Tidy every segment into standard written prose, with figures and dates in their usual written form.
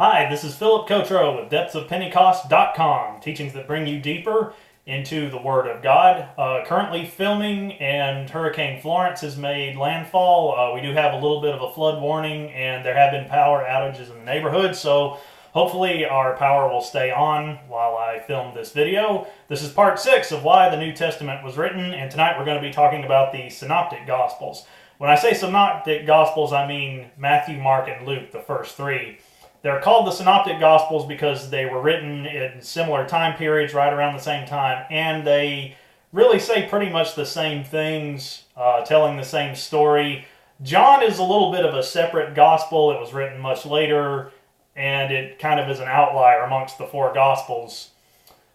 Hi, this is Philip Cotro with depthsofpentecost.com, teachings that bring you deeper into the Word of God. Currently filming, and Hurricane Florence has made landfall. We do have a little bit of a flood warning, and there have been power outages in the neighborhood, so hopefully our power will stay on while I film this video. This is part 6 of why the New Testament was written, and tonight we're going to be talking about the Synoptic Gospels. When I say Synoptic Gospels, I mean Matthew, Mark, and Luke, the first three. They're called the Synoptic Gospels because they were written in similar time periods, right around the same time, and they really say pretty much the same things, telling the same story. John is a little bit of a separate gospel. It was written much later, and it kind of is an outlier amongst the four Gospels.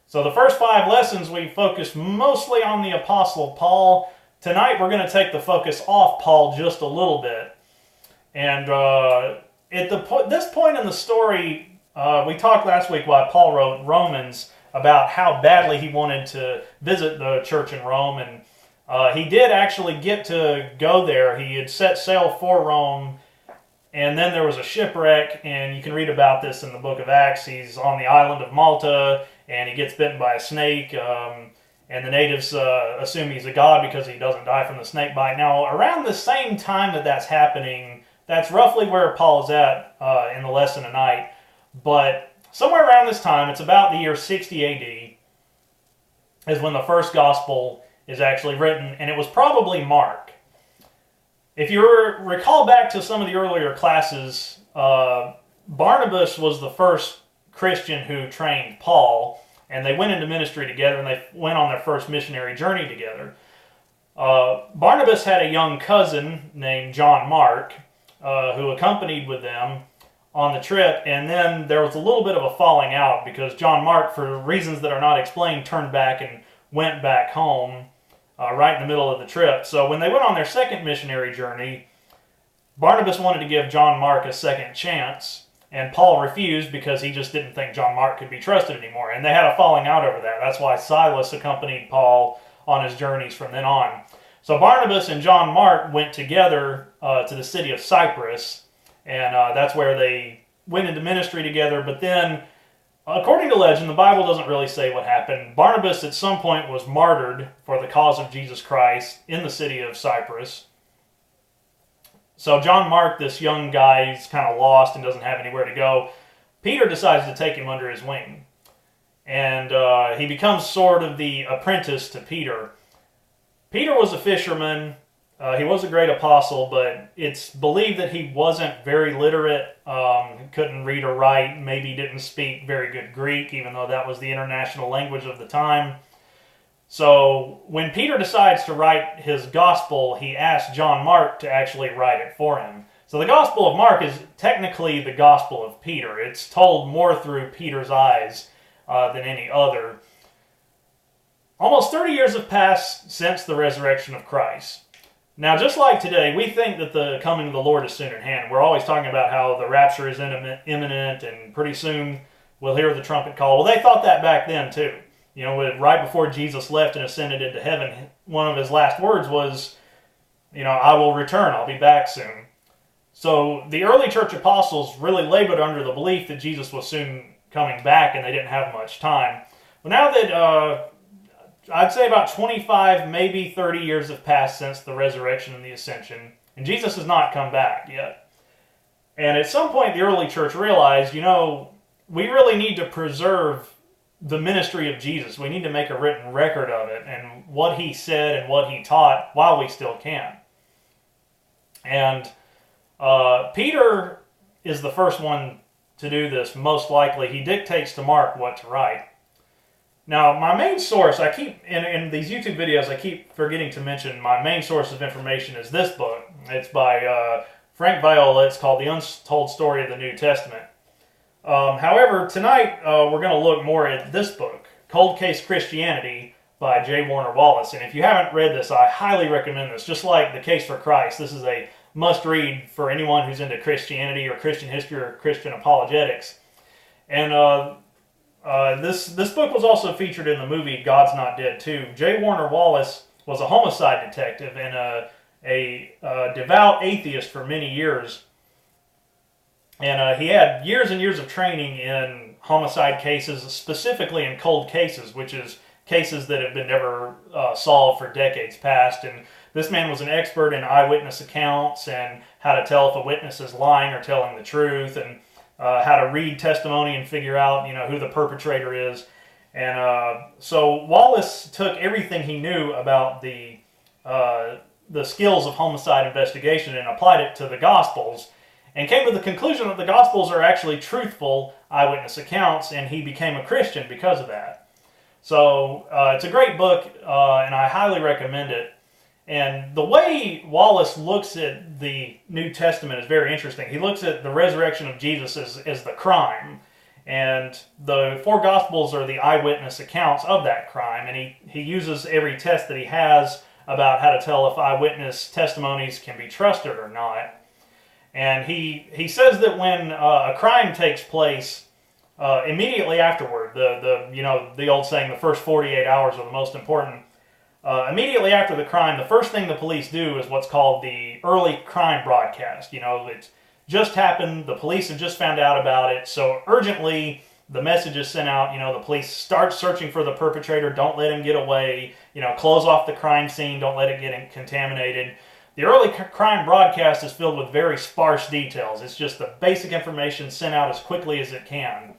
So the first 5 lessons we focused mostly on the Apostle Paul. Tonight we're going to take the focus off Paul just a little bit. And at this point in the story, we talked last week why Paul wrote Romans about how badly he wanted to visit the church in Rome, and he did actually get to go there. He had set sail for Rome, and then there was a shipwreck, and you can read about this in the book of Acts. He's on the island of Malta, and he gets bitten by a snake, and the natives assume he's a god because he doesn't die from the snake bite. Now, around the same time that that's happening, that's roughly where Paul is at in the lesson tonight. But somewhere around this time, it's about the year 60 AD, is when the first gospel is actually written, and it was probably Mark. If you recall back to some of the earlier classes, Barnabas was the first Christian who trained Paul, and they went into ministry together, and they went on their first missionary journey together. Barnabas had a young cousin named John Mark, who accompanied with them on the trip, and then there was a little bit of a falling out because John Mark, for reasons that are not explained, turned back and went back home right in the middle of the trip. So when they went on their second missionary journey, Barnabas wanted to give John Mark a second chance, and Paul refused because he just didn't think John Mark could be trusted anymore, and they had a falling out over that. That's why Silas accompanied Paul on his journeys from then on. So Barnabas and John Mark went together to the city of Cyprus, and that's where they went into ministry together. But then, according to legend, the Bible doesn't really say what happened. Barnabas at some point was martyred for the cause of Jesus Christ in the city of Cyprus. So John Mark, this young guy, he's kind of lost and doesn't have anywhere to go. Peter decides to take him under his wing, and he becomes sort of the apprentice to Peter. Peter was a fisherman. He was a great apostle, but it's believed that he wasn't very literate, couldn't read or write, maybe didn't speak very good Greek, even though that was the international language of the time. So when Peter decides to write his gospel, he asks John Mark to actually write it for him. So the Gospel of Mark is technically the Gospel of Peter. It's told more through Peter's eyes than any other. Almost 30 years have passed since the resurrection of Christ. Now, just like today, we think that the coming of the Lord is soon at hand. We're always talking about how the rapture is imminent, and pretty soon we'll hear the trumpet call. Well, they thought that back then, too. You know, right before Jesus left and ascended into heaven, one of his last words was, I will return, I'll be back soon. So the early church apostles really labored under the belief that Jesus was soon coming back, and they didn't have much time. Well, now that I'd say about 25, maybe 30 years have passed since the resurrection and the ascension, and Jesus has not come back yet. And at some point, the early church realized, we really need to preserve the ministry of Jesus. We need to make a written record of it and what he said and what he taught while we still can. And Peter is the first one to do this, most likely. He dictates to Mark what to write. Now, my main source, in these YouTube videos, I keep forgetting to mention my main source of information is this book. It's by Frank Viola. It's called The Untold Story of the New Testament. However, tonight we're going to look more at this book, Cold Case Christianity by J. Warner Wallace. And if you haven't read this, I highly recommend this. Just like The Case for Christ, this is a must-read for anyone who's into Christianity or Christian history or Christian apologetics. And this book was also featured in the movie God's Not Dead 2. J. Warner Wallace was a homicide detective and a devout atheist for many years. And he had years and years of training in homicide cases, specifically in cold cases, which is cases that have been never solved for decades past. And this man was an expert in eyewitness accounts and how to tell if a witness is lying or telling the truth, and how to read testimony and figure out, who the perpetrator is. And so Wallace took everything he knew about the skills of homicide investigation and applied it to the Gospels, and came to the conclusion that the Gospels are actually truthful eyewitness accounts, and he became a Christian because of that. So it's a great book, and I highly recommend it. And the way Wallace looks at the New Testament is very interesting. He looks at the resurrection of Jesus as the crime, and the four Gospels are the eyewitness accounts of that crime, and he uses every test that he has about how to tell if eyewitness testimonies can be trusted or not. And he says that when a crime takes place, immediately afterward, the old saying, the first 48 hours are the most important. Immediately after the crime, the first thing the police do is what's called the early crime broadcast. It's just happened, the police have just found out about it, so urgently the message is sent out. The police start searching for the perpetrator, don't let him get away, close off the crime scene, don't let it get contaminated. The early crime broadcast is filled with very sparse details. It's just the basic information sent out as quickly as it can.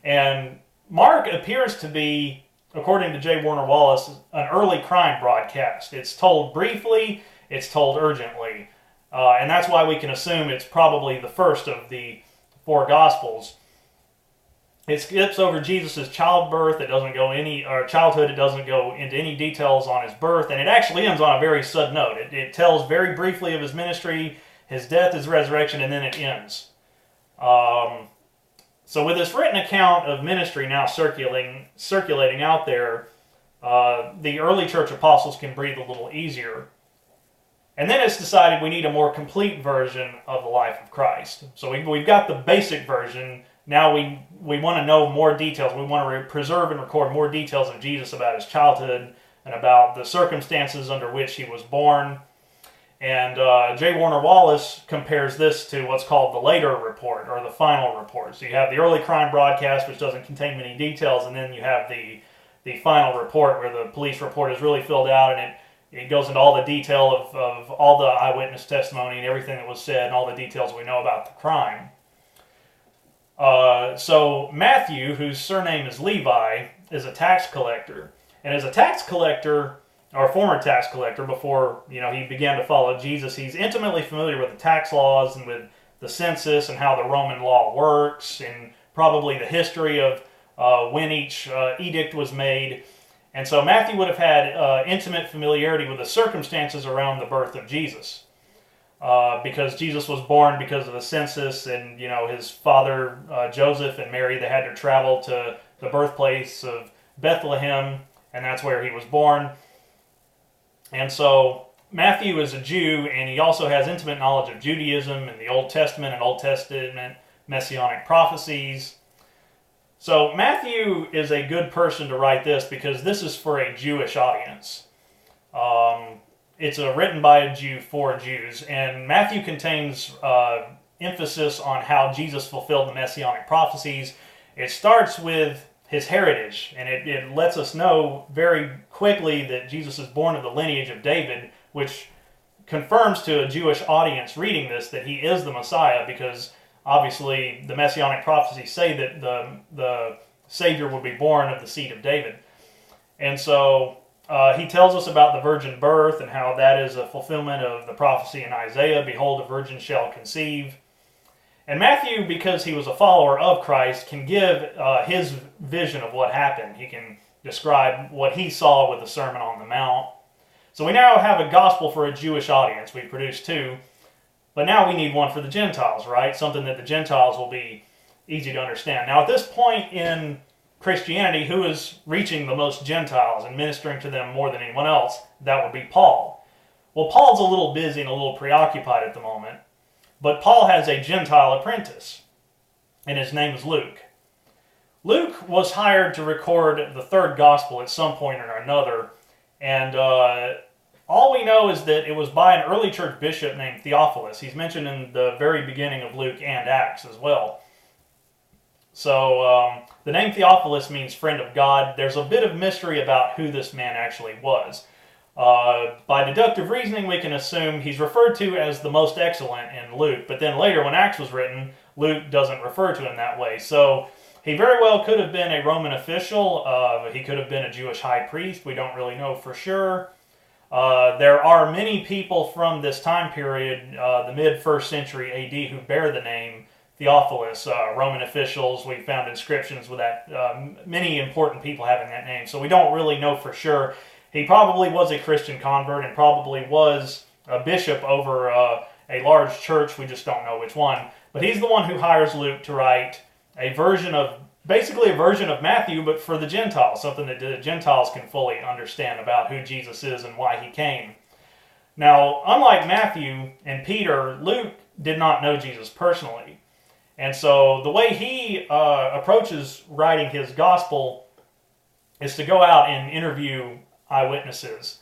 And Mark appears to be, according to J. Warner Wallace, an early crime broadcast. It's told briefly, it's told urgently. And that's why we can assume it's probably the first of the four Gospels. It skips over Jesus' childbirth. Childhood. It doesn't go into any details on his birth, and it actually ends on a very sudden note. It tells very briefly of his ministry, his death, his resurrection, and then it ends. So with this written account of ministry now circulating out there, the early church apostles can breathe a little easier. And then it's decided we need a more complete version of the life of Christ. So we've got the basic version. Now we want to know more details. We want to preserve and record more details of Jesus about his childhood and about the circumstances under which he was born. And J. Warner Wallace compares this to what's called the later report, or the final report. So you have the early crime broadcast, which doesn't contain many details, and then you have the final report, where the police report is really filled out, and it goes into all the detail of all the eyewitness testimony and everything that was said and all the details we know about the crime. So Matthew, whose surname is Levi, is a tax collector. And as a tax collector, or former tax collector before he began to follow Jesus, he's intimately familiar with the tax laws and with the census and how the Roman law works, and probably the history of when each edict was made. And so Matthew would have had intimate familiarity with the circumstances around the birth of Jesus. Because Jesus was born because of the census, and his father Joseph and Mary, they had to travel to the birthplace of Bethlehem, and that's where he was born. And so Matthew is a Jew, and he also has intimate knowledge of Judaism and the Old Testament and Old Testament messianic prophecies. So Matthew is a good person to write this, because this is for a Jewish audience. It's written by a Jew for Jews, and Matthew contains emphasis on how Jesus fulfilled the messianic prophecies. It starts with his heritage, and it lets us know very quickly that Jesus is born of the lineage of David, which confirms to a Jewish audience reading this that he is the Messiah, because obviously the messianic prophecies say that the Savior would be born of the seed of David. And so he tells us about the virgin birth and how that is a fulfillment of the prophecy in Isaiah, "Behold, a virgin shall conceive." And Matthew, because he was a follower of Christ, can give his vision of what happened. He can describe what he saw with the Sermon on the Mount. So we now have a gospel for a Jewish audience. We've produced two, but now we need one for the Gentiles, right? Something that the Gentiles will be easy to understand. Now at this point in Christianity, who is reaching the most Gentiles and ministering to them more than anyone else? That would be Paul. Well, Paul's a little busy and a little preoccupied at the moment, but Paul has a Gentile apprentice, and his name is Luke. Luke was hired to record the third gospel at some point or another, and All we know is that it was by an early church bishop named Theophilus. He's mentioned in the very beginning of Luke and Acts as well. So the name Theophilus means friend of God. There's a bit of mystery about who this man actually was. By deductive reasoning, we can assume he's referred to as the most excellent in Luke, but then later when Acts was written, Luke doesn't refer to him that way. So he very well could have been a Roman official. He could have been a Jewish high priest. We don't really know for sure. There are many people from this time period, the mid-1st century AD, who bear the name Theophilus. Roman officials, we found inscriptions with that, many important people having that name. So we don't really know for sure. He probably was a Christian convert and probably was a bishop over a large church. We just don't know which one. But he's the one who hires Luke to write basically a version of Matthew, but for the Gentiles, something that the Gentiles can fully understand about who Jesus is and why he came. Now, unlike Matthew and Peter, Luke did not know Jesus personally. And so the way he approaches writing his gospel is to go out and interview eyewitnesses.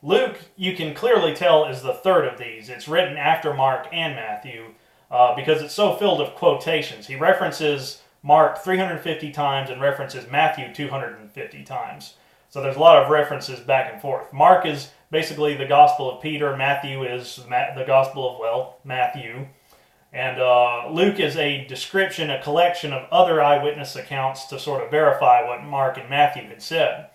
Luke, you can clearly tell, is the third of these. It's written after Mark and Matthew because it's so filled of quotations. He references Mark 350 times and references Matthew 250 times. So there's a lot of references back and forth. Mark is basically the Gospel of Peter. Matthew is the Gospel of, Matthew. And Luke is a description, a collection of other eyewitness accounts to sort of verify what Mark and Matthew had said.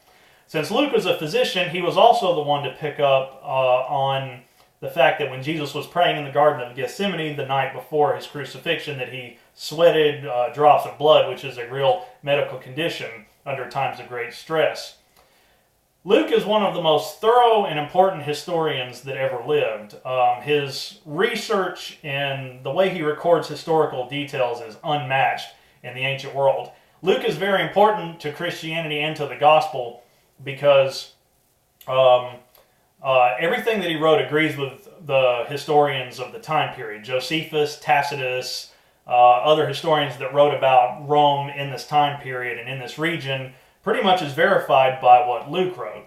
Since Luke was a physician, he was also the one to pick up on the fact that when Jesus was praying in the Garden of Gethsemane the night before his crucifixion, that he sweated drops of blood, which is a real medical condition under times of great stress. Luke is one of the most thorough and important historians that ever lived. His research and the way he records historical details is unmatched in the ancient world. Luke is very important to Christianity and to the gospel because everything that he wrote agrees with the historians of the time period. Josephus, Tacitus, other historians that wrote about Rome in this time period and in this region pretty much is verified by what Luke wrote.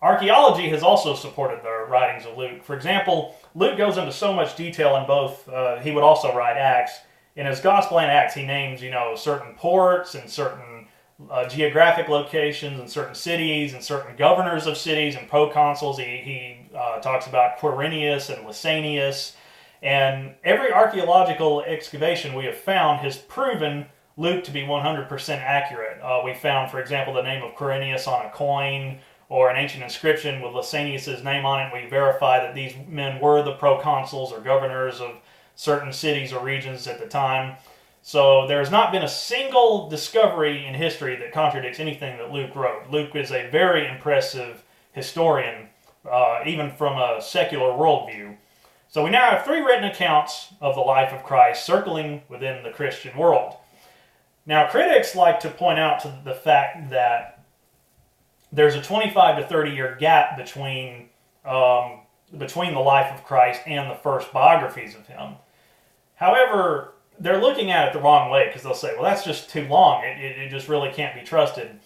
Archaeology has also supported the writings of Luke. For example, Luke goes into so much detail in both, he would also write Acts. In his Gospel and Acts, he names, certain ports and certain geographic locations and certain cities and certain governors of cities and proconsuls. He talks about Quirinius and Lysanias. And every archaeological excavation we have found has proven Luke to be 100% accurate. We found, for example, the name of Quirinius on a coin or an ancient inscription with Lysanias' name on it. We verify that these men were the proconsuls or governors of certain cities or regions at the time. So there has not been a single discovery in history that contradicts anything that Luke wrote. Luke is a very impressive historian, even from a secular worldview. So we now have 3 written accounts of the life of Christ circling within the Christian world. Now, critics like to point out to the fact that there's a 25 to 30 year gap between the life of Christ and the first biographies of him. However, they're looking at it the wrong way because they'll say, well, that's just too long. It just really can't be trusted.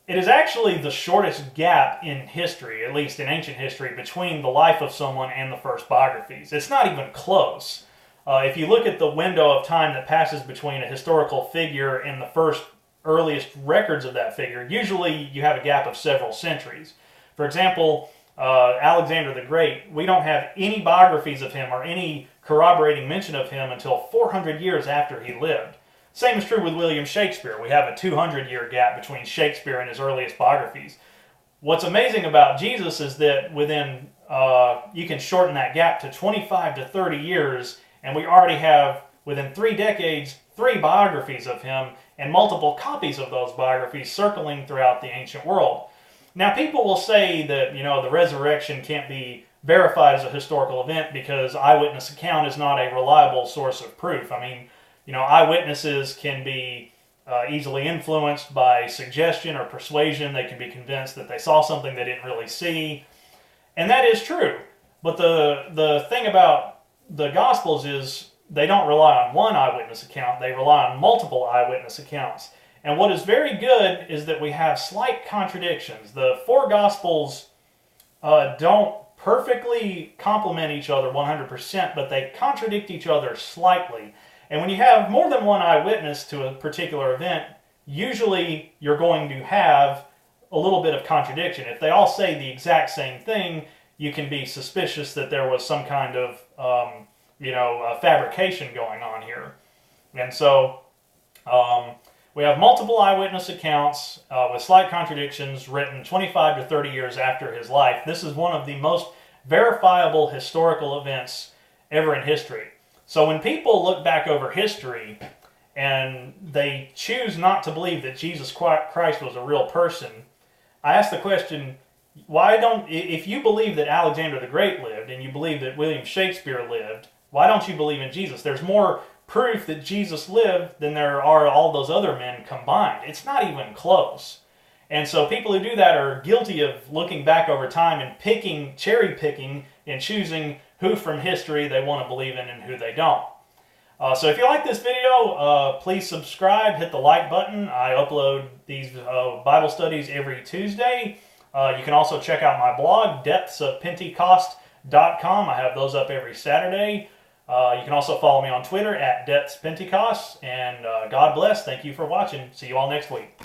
It is actually the shortest gap in history, at least in ancient history, between the life of someone and the first biographies. It's not even close. If you look at the window of time that passes between a historical figure and the first earliest records of that figure, usually you have a gap of several centuries. For example, Alexander the Great, we don't have any biographies of him or any corroborating mention of him until 400 years after he lived. Same is true with William Shakespeare. We have a 200-year gap between Shakespeare and his earliest biographies. What's amazing about Jesus is that within, you can shorten that gap to 25 to 30 years, and we already have, within 3 decades, 3 biographies of him and multiple copies of those biographies circling throughout the ancient world. Now, people will say that, the resurrection can't be verified as a historical event because eyewitness account is not a reliable source of proof. I mean, eyewitnesses can be easily influenced by suggestion or persuasion. They can be convinced that they saw something they didn't really see. And that is true. But the thing about the Gospels is they don't rely on one eyewitness account. They rely on multiple eyewitness accounts. And what is very good is that we have slight contradictions. The 4 Gospels don't perfectly complement each other 100%, but they contradict each other slightly. And when you have more than one eyewitness to a particular event, usually you're going to have a little bit of contradiction. If they all say the exact same thing, you can be suspicious that there was some kind of fabrication going on here. And so we have multiple eyewitness accounts with slight contradictions written 25 to 30 years after his life. This is one of the most verifiable historical events ever in history. So when people look back over history and they choose not to believe that Jesus Christ was a real person, I ask the question, if you believe that Alexander the Great lived and you believe that William Shakespeare lived, why don't you believe in Jesus? There's more proof that Jesus lived than there are all those other men combined. It's not even close. And so people who do that are guilty of looking back over time and cherry picking and choosing who from history they want to believe in and who they don't. So if you like this video, please subscribe, hit the like button. I upload these Bible studies every Tuesday. You can also check out my blog, depthsofpentecost.com. I have those up every Saturday. You can also follow me on Twitter at depthspentecost. And God bless. Thank you for watching. See you all next week.